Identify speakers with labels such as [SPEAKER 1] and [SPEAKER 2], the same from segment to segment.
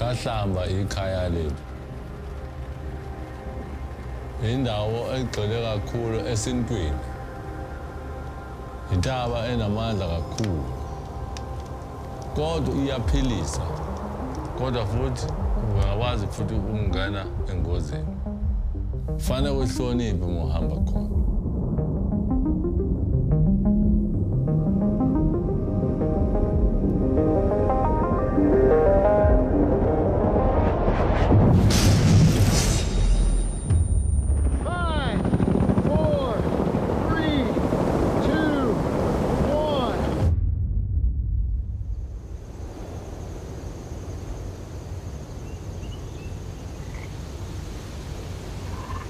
[SPEAKER 1] Kahlamba ikhaya lethu. Indawo egcwele kakhulu esintwini. Intaba enamandla kakhulu. Kodwa iyaphilisa. Kodwa futhi ungakwazi futhi ukungena engozini. Kufanele uhloniphe uma uhamba khona.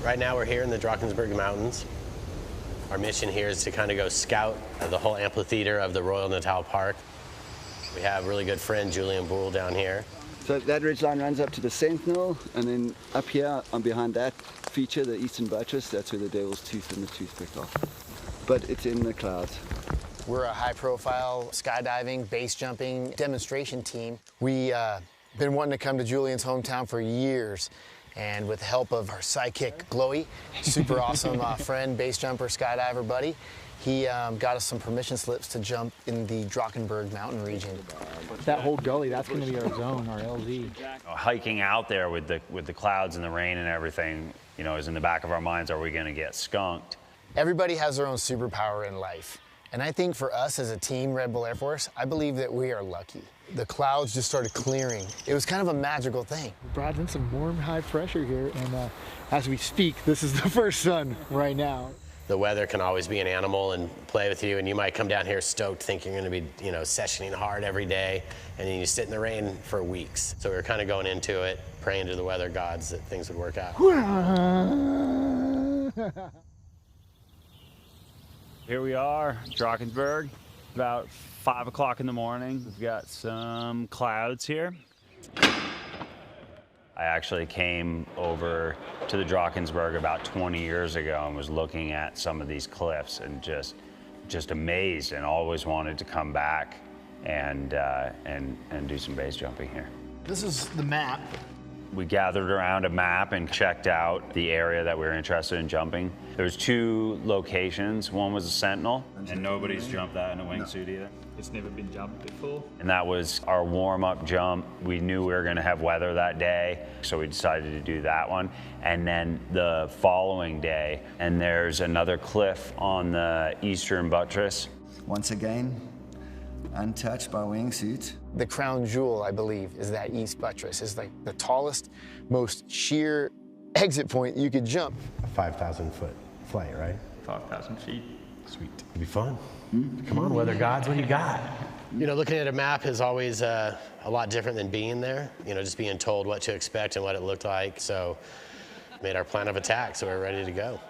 [SPEAKER 2] Right now we're here in the Drakensberg Mountains. Our mission here is to kind of go scout the whole amphitheater of the Royal Natal Park. We have a really good friend, Julian BuIi, down here.
[SPEAKER 3] So that ridgeline runs up to the Sentinel, and then up here, on behind that feature, the Eastern Buttress, that's where the Devil's Tooth and the Toothpick are. But it's in the clouds.
[SPEAKER 4] We're a high-profile skydiving, base jumping demonstration team. We've been wanting to come to Julian's hometown for years. And with the help of our sidekick, BuIi, super awesome friend, base jumper, skydiver buddy, he got us some permission slips to jump in the Drakensberg mountain region.
[SPEAKER 5] That whole gully, that's going to be our zone, our LZ.
[SPEAKER 6] Hiking out there with the clouds and the rain and everything, you know, is in the back of our minds, are we going to get skunked?
[SPEAKER 4] Everybody has their own superpower in life. And I think for us as a team, Red Bull Air Force, I believe that we are lucky. The clouds just started clearing. It was kind of a magical thing.
[SPEAKER 5] We brought in some warm, high pressure here, and as we speak, this is the first sun right now.
[SPEAKER 2] The weather can always be an animal and play with you, and you might come down here stoked thinking you're going to be, you know, sessioning hard every day, and then you sit in the rain for weeks. So we were kind of going into it, praying to the weather gods that things would work out.
[SPEAKER 6] Here we are, Drakensberg, about 5 o'clock in the morning. We've got some clouds here. I actually came over to the Drakensberg about 20 years ago and was looking at some of these cliffs and just amazed, and always wanted to come back and do some base jumping here.
[SPEAKER 5] This is the map.
[SPEAKER 6] We gathered around a map and checked out the area that we were interested in jumping. There's 2 locations. One was a Sentinel. And nobody's jumped that in a wingsuit either?
[SPEAKER 7] It's never been jumped before.
[SPEAKER 6] And that was our warm-up jump. We knew we were gonna have weather that day, so we decided to do that one. And then the following day, and there's another cliff on the Eastern Buttress.
[SPEAKER 3] Once again, untouched by wingsuits.
[SPEAKER 4] The crown jewel, I believe, is that East Buttress. It's like the tallest, most sheer exit point you could jump.
[SPEAKER 8] A 5,000-foot flight, right?
[SPEAKER 7] 5,000 feet.
[SPEAKER 8] Sweet. It'll be fun. Come on, weather gods, what do you got?
[SPEAKER 2] You know, looking at a map is always a lot different than being there. You know, just being told what to expect and what it looked like. So made our plan of attack, so we're ready to go.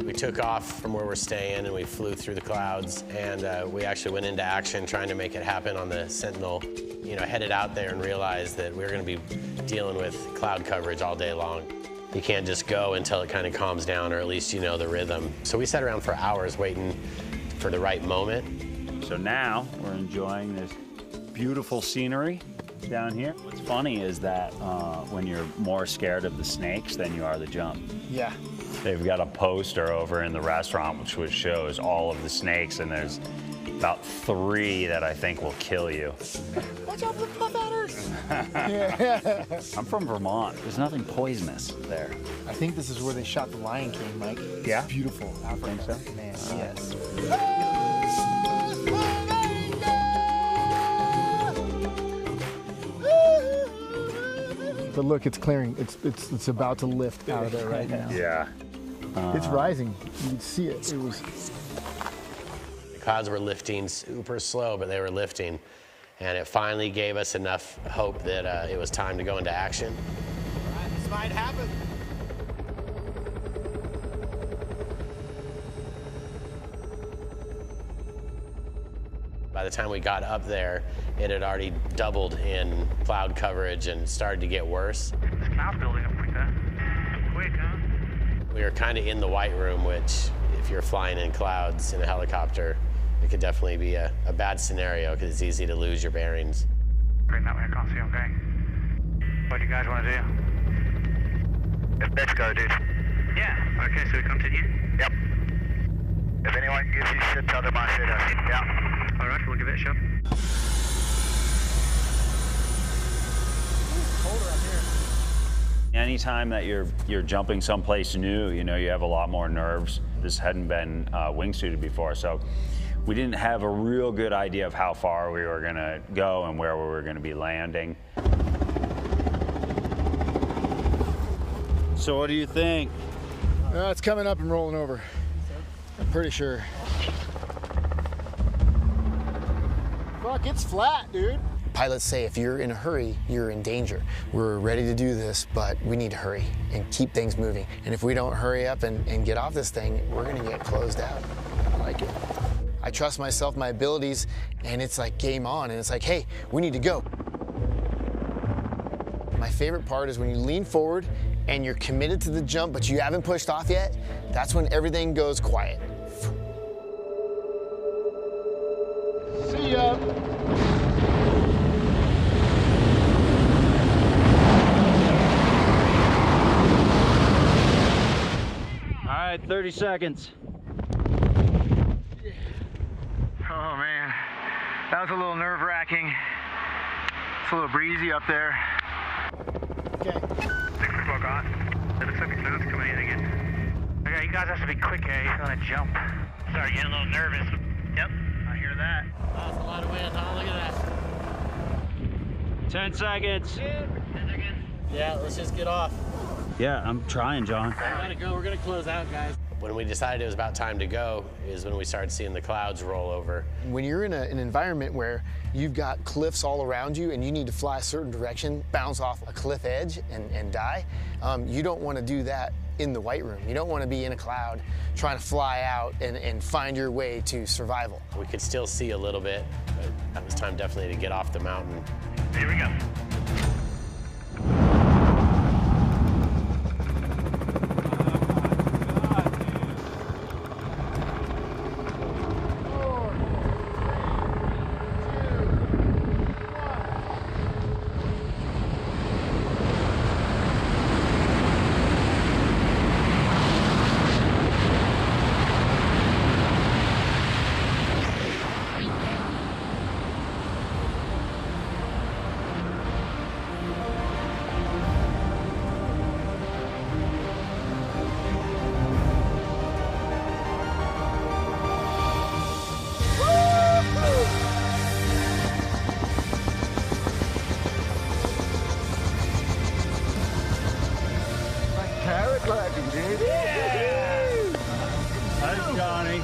[SPEAKER 2] We took off from where we're staying and we flew through the clouds, and we actually went into action trying to make it happen on the Sentinel. You know, headed out there and realized that we were going to be dealing with cloud coverage all day long. You can't just go until it kind of calms down, or at least you know the rhythm. So we sat around for hours waiting for the right moment.
[SPEAKER 6] So now we're enjoying this beautiful scenery down here. What's funny is that when you're more scared of the snakes than you are the jump.
[SPEAKER 4] Yeah.
[SPEAKER 6] They've got a poster over in the restaurant which shows all of the snakes, and there's about 3 that I think will kill you.
[SPEAKER 5] Watch out for the puff adders!
[SPEAKER 6] I'm from Vermont. There's nothing poisonous there.
[SPEAKER 5] I think this is where they shot the Lion King, Mike.
[SPEAKER 6] Yeah?
[SPEAKER 5] It's beautiful.
[SPEAKER 6] I think so.
[SPEAKER 5] Man, yes. But look, it's clearing. It's about to lift out of there right now.
[SPEAKER 6] Yeah.
[SPEAKER 5] It's rising. You can see it. It was.
[SPEAKER 2] The clouds were lifting super slow, but they were lifting. And it finally gave us enough hope that it was time to go into action.
[SPEAKER 4] All right, this might happen.
[SPEAKER 2] By the time we got up there, it had already doubled in cloud coverage and started to get worse.
[SPEAKER 9] This cloud's building up pretty fast. Quick, huh?
[SPEAKER 2] We were kind of in the white room, which if you're flying in clouds in a helicopter, it could definitely be a bad scenario because it's easy to lose your bearings.
[SPEAKER 9] Great, that way I can't see, okay. What do you guys want to do? Let's go, dude. Yeah, okay, so we continue? Yep. If anyone gives you shit, tell them I said us. Yeah. All right, we'll give it a shot.
[SPEAKER 6] Anytime that you're jumping someplace new, you know, you have a lot more nerves. This hadn't been wingsuited before, so we didn't have a real good idea of how far we were gonna go and where we were gonna be landing. So what do you think?
[SPEAKER 5] It's coming up and rolling over. I'm pretty sure. Fuck, it's flat, dude.
[SPEAKER 4] Pilots say if you're in a hurry, you're in danger. We're ready to do this, but we need to hurry and keep things moving. And if we don't hurry up and get off this thing, we're gonna get closed out. I like it. I trust myself, my abilities, and it's like game on, and it's like, hey, we need to go. My favorite part is when you lean forward and you're committed to the jump, but you haven't pushed off yet. That's when everything goes quiet.
[SPEAKER 5] See ya.
[SPEAKER 6] All right, 30 seconds.
[SPEAKER 9] Oh, man. That was a little nerve-wracking. It's a little breezy up there.
[SPEAKER 5] Okay.
[SPEAKER 9] 6 o'clock on. It looks like the clouds coming in again. Okay, you guys have to be quick, eh? You're gonna jump. Sorry, getting a little nervous. Yep, I hear that.
[SPEAKER 2] That's a lot of wind, huh? Look at that.
[SPEAKER 6] 10 seconds.
[SPEAKER 2] 10 seconds. Yeah, let's just get off.
[SPEAKER 6] Yeah, I'm trying, John.
[SPEAKER 2] We gotta go, we're gonna close out, guys. When we decided it was about time to go is when we started seeing the clouds roll over.
[SPEAKER 4] When you're in an environment where you've got cliffs all around you and you need to fly a certain direction, bounce off a cliff edge and die, you don't want to do that in the white room. You don't want to be in a cloud trying to fly out and find your way to survival.
[SPEAKER 2] We could still see a little bit, but that was time definitely to get off the mountain.
[SPEAKER 9] Here we go.
[SPEAKER 3] Paragliding, dude. Yeah.
[SPEAKER 6] Thanks, Johnny.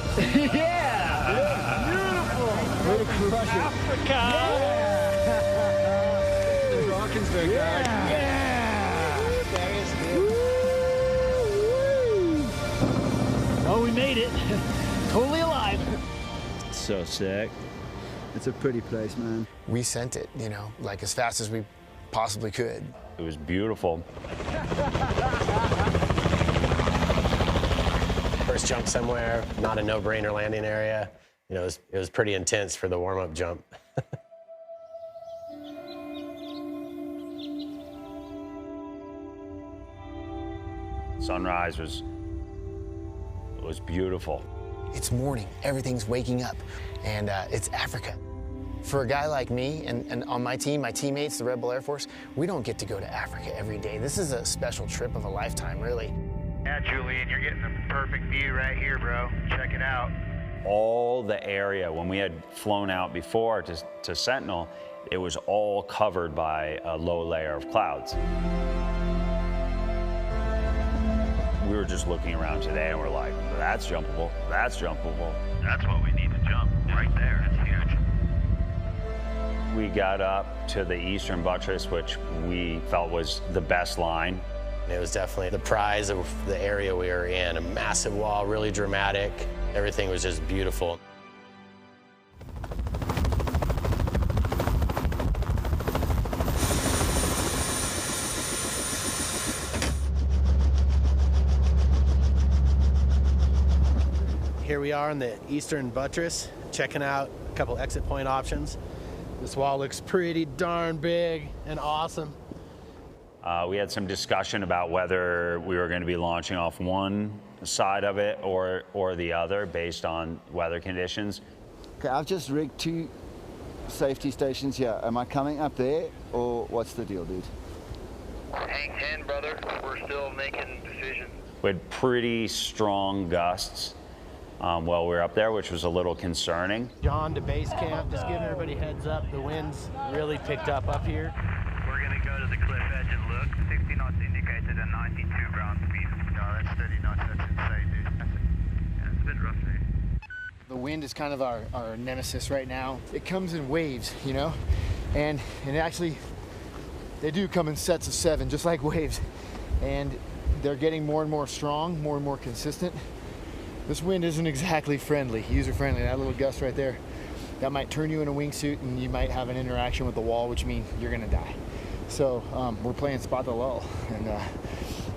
[SPEAKER 5] Yeah. Beautiful. Way to crush it.
[SPEAKER 6] Africa.
[SPEAKER 5] Yeah. The Drakensberg guy.
[SPEAKER 3] Yeah.
[SPEAKER 5] Oh, we made it. Totally alive.
[SPEAKER 6] So sick.
[SPEAKER 3] It's a pretty place, man.
[SPEAKER 4] We sent it, you know, like as fast as we possibly could.
[SPEAKER 6] It was beautiful.
[SPEAKER 2] First jump somewhere, not a no-brainer landing area. You know, it was pretty intense for the warm-up jump.
[SPEAKER 6] Sunrise was beautiful.
[SPEAKER 4] It's morning, everything's waking up, and it's Africa. For a guy like me and on my team, my teammates, the Red Bull Air Force, we don't get to go to Africa every day. This is a special trip of a lifetime, really.
[SPEAKER 9] Yeah, Julian, you're getting the perfect view right here, bro. Check it out.
[SPEAKER 6] All the area, when we had flown out before to Sentinel, it was all covered by a low layer of clouds. We were just looking around today and we're like, that's jumpable, that's jumpable.
[SPEAKER 9] That's what we need to jump, right there. It's huge.
[SPEAKER 6] We got up to the eastern buttress, which we felt was the best line.
[SPEAKER 2] It was definitely the prize of the area we were in. A massive wall, really dramatic. Everything was just beautiful. Here we are on the eastern buttress, checking out a couple exit point options. This wall looks pretty darn big and awesome.
[SPEAKER 6] We had some discussion about whether we were going to be launching off one side of it or the other based on weather conditions.
[SPEAKER 3] Okay, I've just rigged 2 safety stations here. Am I coming up there, or what's the deal, dude?
[SPEAKER 9] Hang 10, brother. We're still making decisions.
[SPEAKER 6] We had pretty strong gusts while we were up there, which was a little concerning.
[SPEAKER 2] John to base camp, just giving everybody heads up. The wind's really picked up here.
[SPEAKER 9] We're going to go to the cliff edge and look. 60 knots indicated and 92 ground speed. No, that's 30 knots. That's insane, dude. Yeah, it's a bit rough there.
[SPEAKER 5] The wind is kind of our nemesis right now. It comes in waves, you know, and actually they do come in sets of 7, just like waves, and they're getting more and more strong, more and more consistent. This wind isn't exactly friendly, user-friendly. That little gust right there, that might turn you in a wingsuit and you might have an interaction with the wall, which means you're gonna die. So we're playing spot the lull, and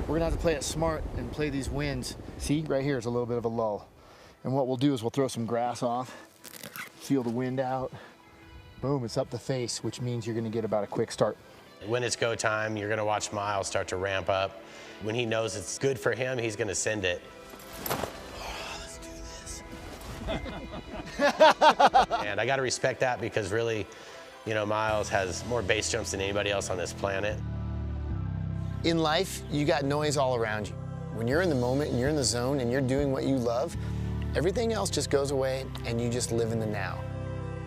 [SPEAKER 5] we're gonna have to play it smart and play these winds. See, right here is a little bit of a lull. And what we'll do is we'll throw some grass off, feel the wind out. Boom, it's up the face, which means you're gonna get about a quick start.
[SPEAKER 2] When it's go time, you're gonna watch Miles start to ramp up. When he knows it's good for him, he's gonna send it. And I got to respect that, because really, you know, Miles has more base jumps than anybody else on this planet.
[SPEAKER 4] In life, you got noise all around you. When you're in the moment and you're in the zone and you're doing what you love, everything else just goes away and you just live in the now.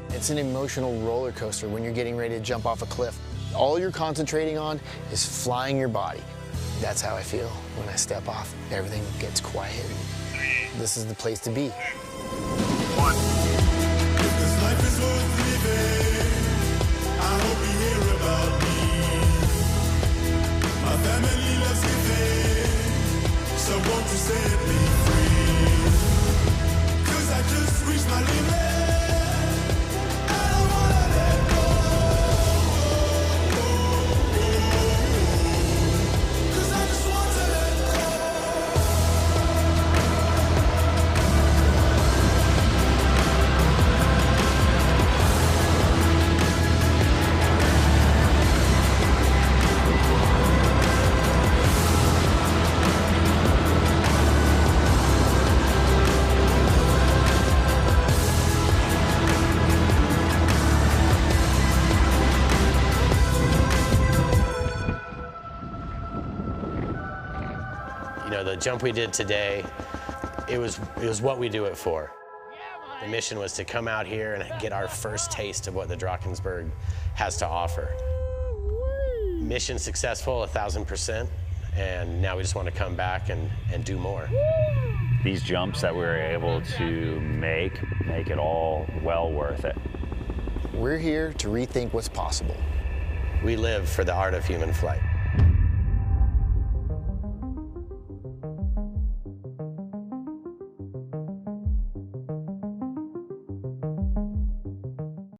[SPEAKER 4] It's an emotional roller coaster when you're getting ready to jump off a cliff. All you're concentrating on is flying your body. That's how I feel when I step off. Everything gets quiet. This is the place to be.
[SPEAKER 9] 1.
[SPEAKER 10] If this life is worth living, I hope you hear about me. My family loves giving, so won't you set me free? 'Cause I just reached my limit, I don't wanna let go. 'Cause I just want to let go.
[SPEAKER 2] You know, the jump we did today, it was what we do it for. The mission was to come out here and get our first taste of what the Drakensberg has to offer. Mission successful, 1,000%, and now we just want to come back and do more.
[SPEAKER 6] These jumps that we were able to make it all well worth it.
[SPEAKER 4] We're here to rethink what's possible.
[SPEAKER 2] We live for the art of human flight.